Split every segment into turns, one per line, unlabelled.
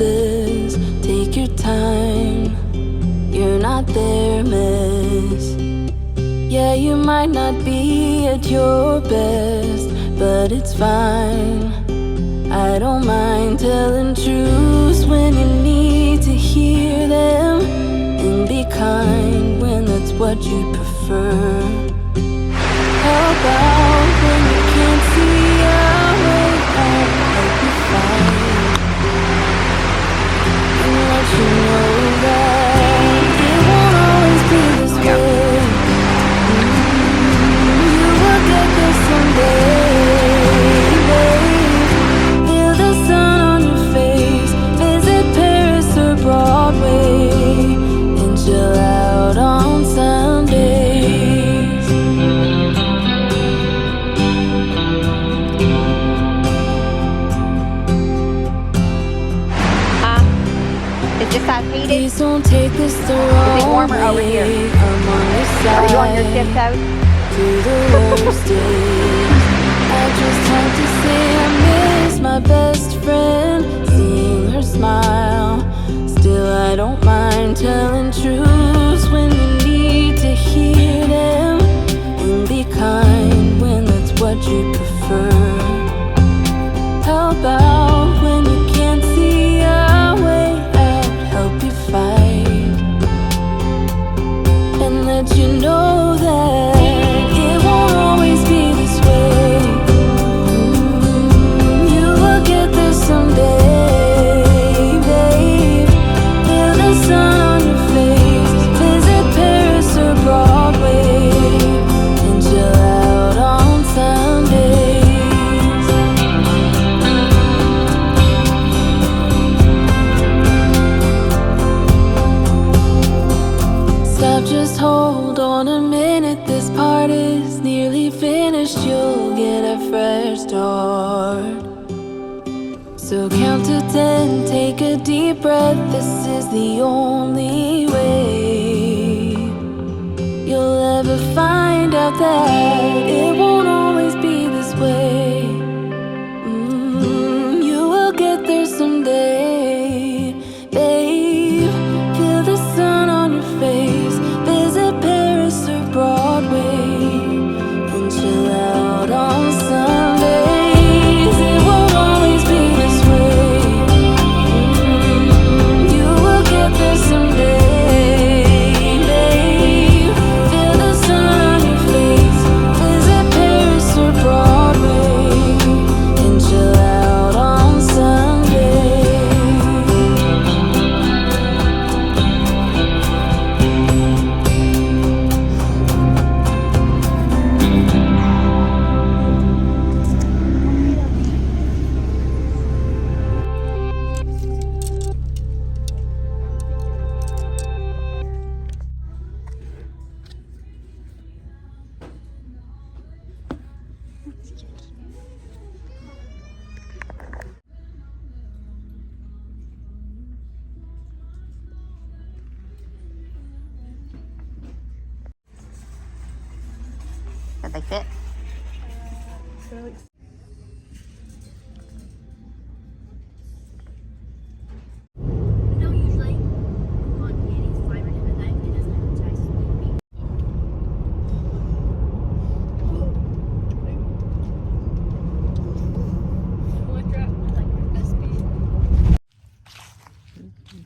roses, take your time. You're not there, miss. Yeah, you might not be at your best, but it's fine. I don't mind telling truths when you need to hear them, and be kind when that's what you prefer. How about when you can't see your way out? Help you find and let you know that it won't always be this way. You will get there someday, babe. Feel the sun on your face, visit Paris or Broadway, and chill out on Sundays.
Is this side heated?
Please don't take this the wrong
Is it warmer over here?
way. I'm on your side.
Are you on your tiptoes?
Through the worst days, I just have to say I miss my best friend. Seeing her smile, still I don't mind telling truths when you need to hear them, and be kind when that's what you prefer. How about when you can't see your way out? Help you fight and let you know that it won't always be this way. You will get there someday, babe. Feel the sun on your face, visit Paris or Broadway, and chill out on Sundays. Stop, just hold on a minute. This part is nearly finished. You'll get a fresh start. So count to 10, take a deep breath. This is the only way you'll ever find out that it won't always be this way. You will get there someday, babe. Feel the sun on your face, visit Paris or Broadway, and chill out on Sundays. It won't always be this way. You will get there someday, babe. Feel the sun on your face, visit Paris or Broadway, and chill out on Sundays.
Did they fit?
No, usually on candies, flavored everything, it doesn't have a taste.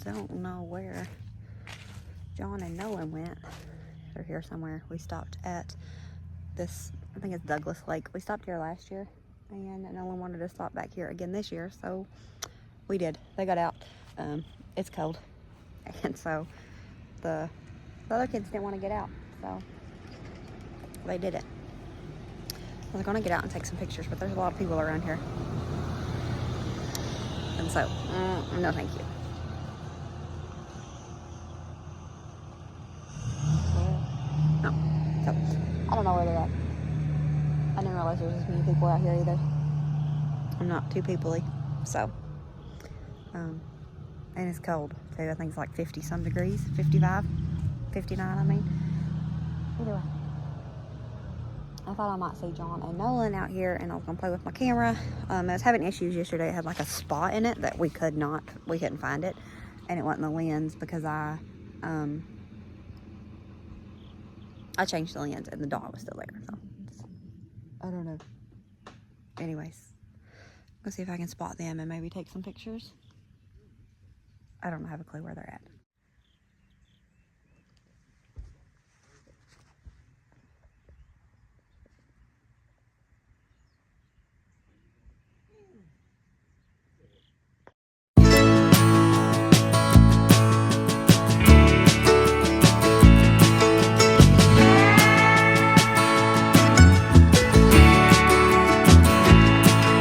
Don't know where John and Nolan went. They're here somewhere. We stopped at this, I think it's Douglas Lake. We stopped here last year, and Nolan wanted to stop back here again this year, so we did. They got out. It's cold, and so the other kids didn't want to get out, so they did it. I was going to get out and take some pictures, but there's a lot of people around here, and so no thank you. No. So, I don't know where they're at. I didn't realize there was as many people out here either. I'm not too people-y, so. And it's cold too. I think it's like 50 some degrees, 55, 59 I mean. Either way. I thought I might see John and Nolan out here, and I was gonna play with my camera. I was having issues yesterday. It had like a spot in it that we couldn't find it, and it wasn't the lens because I changed the lens and the dog was still there. So I don't know. Anyways, let's see if I can spot them and maybe take some pictures. I don't have a clue where they're at.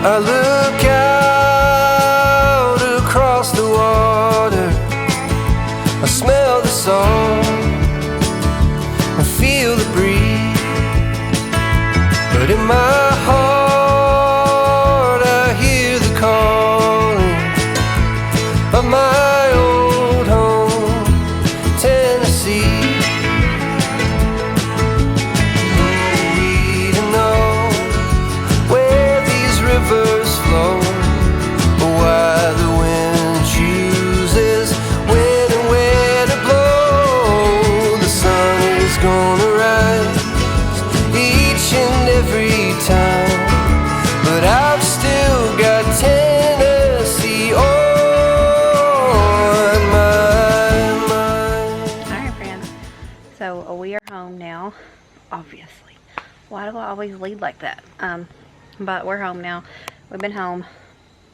I look out across the water, I smell the salt, I feel the breeze, but in my heart I hear the calling of my old home, Tennessee. Rivers flow, why the wind chooses when and where to blow. The sun is gonna rise each and every time, but I've still got Tennessee on my mind.
Alright friends, so we are home now, obviously. Why do I always lead like that? But we're home now. We've been home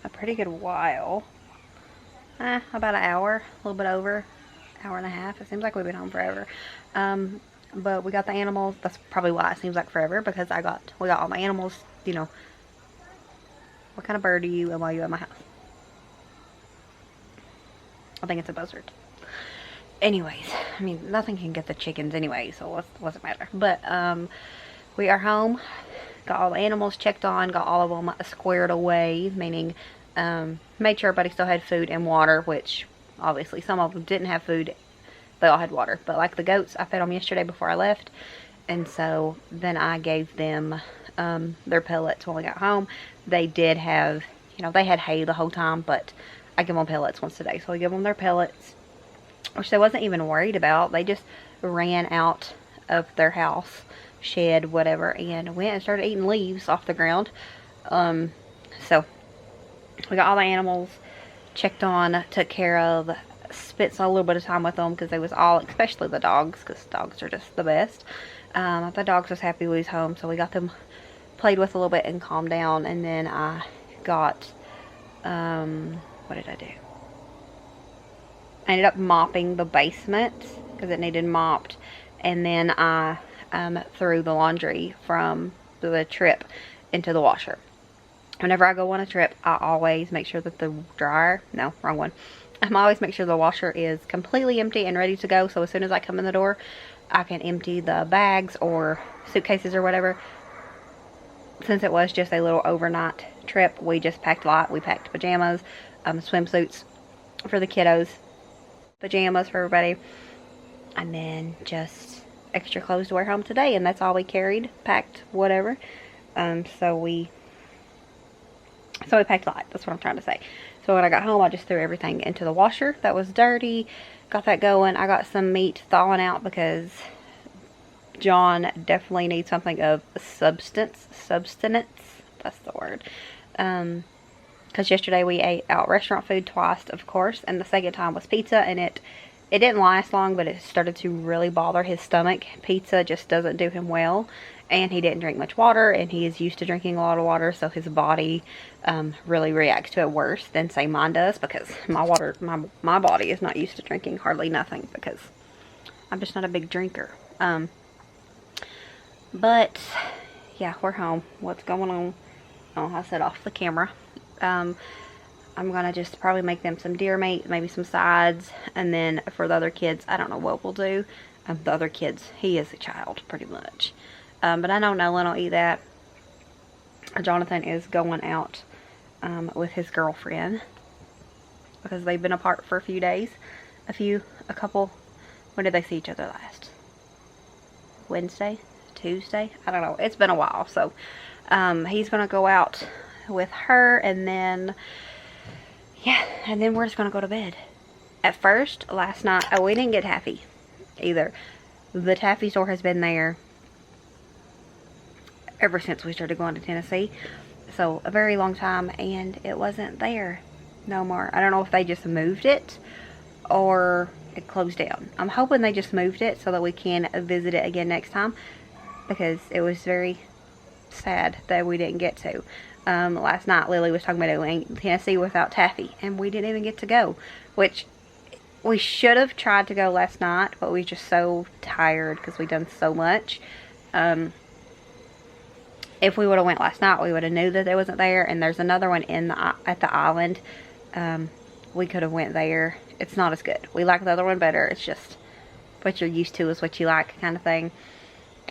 a pretty good while. About an hour, a little bit over, hour and a half. It seems like we've been home forever. But we got the animals. That's probably why it seems like forever, because we got all my animals. You know, what kind of bird are you, and why are you at my house? I think it's a buzzard. Anyways, I mean, nothing can get the chickens anyway, so what's it matter? But we are home. Got all the animals checked on, got all of them squared away, meaning made sure everybody still had food and water, which obviously some of them didn't have food. They all had water, but like the goats, I fed them yesterday before I left, and so then I gave them their pellets when we got home. They did have, you know, they had hay the whole time, but I give them pellets once a day, so I give them their pellets, which they wasn't even worried about. They just ran out of their house, shed, whatever, and went and started eating leaves off the ground. So we got all the animals checked on, took care of, spent a little bit of time with them because they was all, especially the dogs, because dogs are just the best. The dogs was happy we was home, so we got them played with a little bit and calmed down. And then I got what did I do? I ended up mopping the basement because it needed mopped, and then I threw the laundry from the trip into the washer. Whenever I go on a trip, I always make sure that the dryer, no, wrong one. I always make sure the washer is completely empty and ready to go, so as soon as I come in the door, I can empty the bags or suitcases or whatever. Since it was just a little overnight trip, we just packed light. We packed pajamas, swimsuits for the kiddos, pajamas for everybody, and then just extra clothes to wear home today, and that's all we carried, packed, whatever. So we packed light, that's what I'm trying to say. So when I got home, I just threw everything into the washer that was dirty, got that going. I got some meat thawing out because John definitely needs something of sustenance, that's the word. Because yesterday we ate out restaurant food twice, of course, and the second time was pizza, and it didn't last long, but it started to really bother his stomach. Pizza just doesn't do him well, and he didn't drink much water, and he is used to drinking a lot of water, so his body really reacts to it worse than, say, mine does, because my body is not used to drinking hardly nothing, because I'm just not a big drinker. But yeah, we're home. What's going on? Oh, I set off the camera. I'm gonna just probably make them some deer meat, maybe some sides, and then for the other kids, I don't know what we'll do. The other kids, he is a child pretty much, but I know Nolan will eat that. Jonathan is going out with his girlfriend because they've been apart for a few days. A couple. When did they see each other last? Wednesday, Tuesday. I don't know. It's been a while. So he's going to go out with her, and then, yeah, and then we're just going to go to bed. At first, last night, we didn't get taffy either. The taffy store has been there ever since we started going to Tennessee. So, a very long time, and it wasn't there no more. I don't know if they just moved it or it closed down. I'm hoping they just moved it so that we can visit it again next time, because it was very sad that we didn't get to. Last night, Lily was talking about going to Tennessee without taffy, and we didn't even get to go, which we should have tried to go last night, but we were just so tired because we'd done so much. If we would have went last night, we would have knew that it wasn't there. And there's another one at the island. We could have went there. It's not as good. We like the other one better. It's just what you're used to is what you like, kind of thing.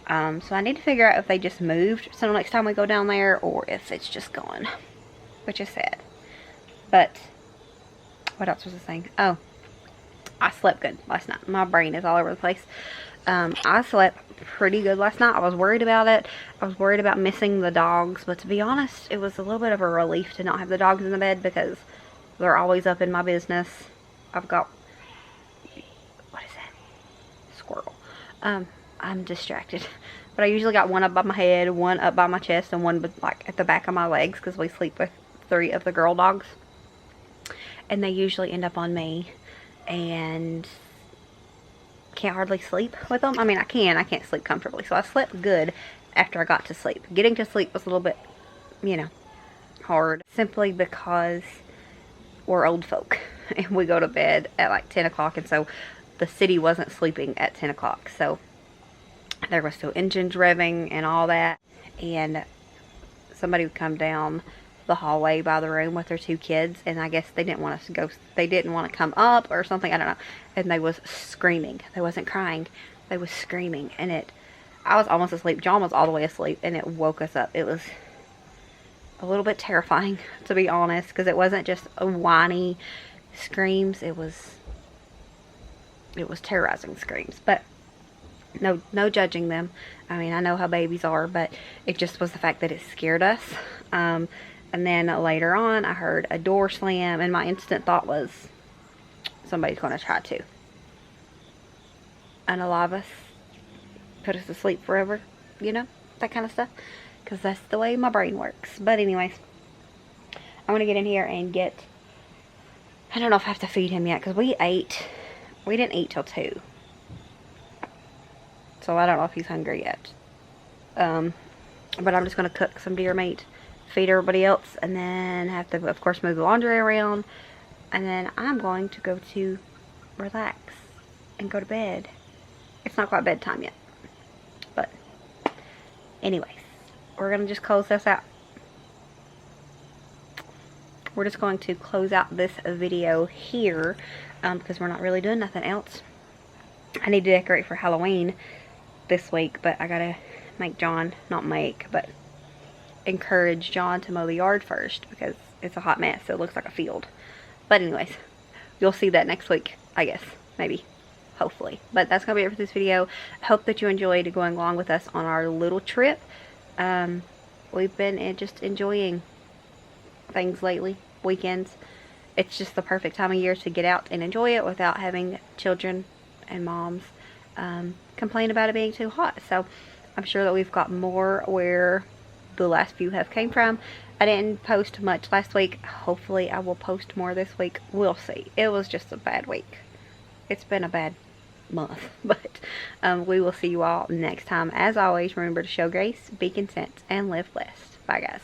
So I need to figure out if they just moved so next time we go down there, or if it's just gone, which is sad. But what else was I saying? Oh, I slept good last night. My brain is all over the place. I slept pretty good last night. I was worried about it. I was worried about missing the dogs, but to be honest, it was a little bit of a relief to not have the dogs in the bed, because they're always up in my business. I've got, what is that? Squirrel. I'm distracted. But I usually got one up by my head, one up by my chest, and one like at the back of my legs, because we sleep with 3 of the girl dogs. And they usually end up on me, and can't hardly sleep with them. I mean, I can't sleep comfortably. So I slept good after I got to sleep. Getting to sleep was a little bit, you know, hard, simply because we're old folk and we go to bed at like 10 o'clock, and so the city wasn't sleeping at 10 o'clock. So there was still engines revving and all that, and somebody would come down the hallway by the room with their 2 kids, and I guess they didn't want us to go, they didn't want to come up or something, I don't know, and they was screaming. They wasn't crying, they was screaming, and I was almost asleep. John was all the way asleep, and it woke us up. It was a little bit terrifying, to be honest, because it wasn't just a whiny screams, it was terrorizing screams. But no judging them. I mean, I know how babies are, but it just was the fact that it scared us. And then later on, I heard a door slam, and my instant thought was, somebody's going to try to unalive us, put us to sleep forever, you know, that kind of stuff, because that's the way my brain works. But anyways, I'm going to get in here and get, I don't know if I have to feed him yet, because we didn't eat till 2. So I don't know if he's hungry yet. But I'm just going to cook some deer meat, feed everybody else, and then have to, of course, move the laundry around. And then I'm going to go to relax and go to bed. It's not quite bedtime yet. But anyways, we're going to just close this out. We're just going to close out this video here, because we're not really doing nothing else. I need to decorate for Halloween this week, but I gotta make John, not make, but encourage John to mow the yard first, because it's a hot mess, so it looks like a field. But anyways, you'll see that next week, I guess, maybe, hopefully. But that's gonna be it for this video. I hope that you enjoyed going along with us on our little trip. We've been just enjoying things lately, weekends. It's just the perfect time of year to get out and enjoy it without having children and moms complain about it being too hot. So I'm sure that we've got more where the last few have came from. I didn't post much last week. Hopefully I will post more this week. We'll see. It was just a bad week. It's been a bad month. But we will see you all next time. As always, remember to show grace, be content, and live blessed. Bye guys.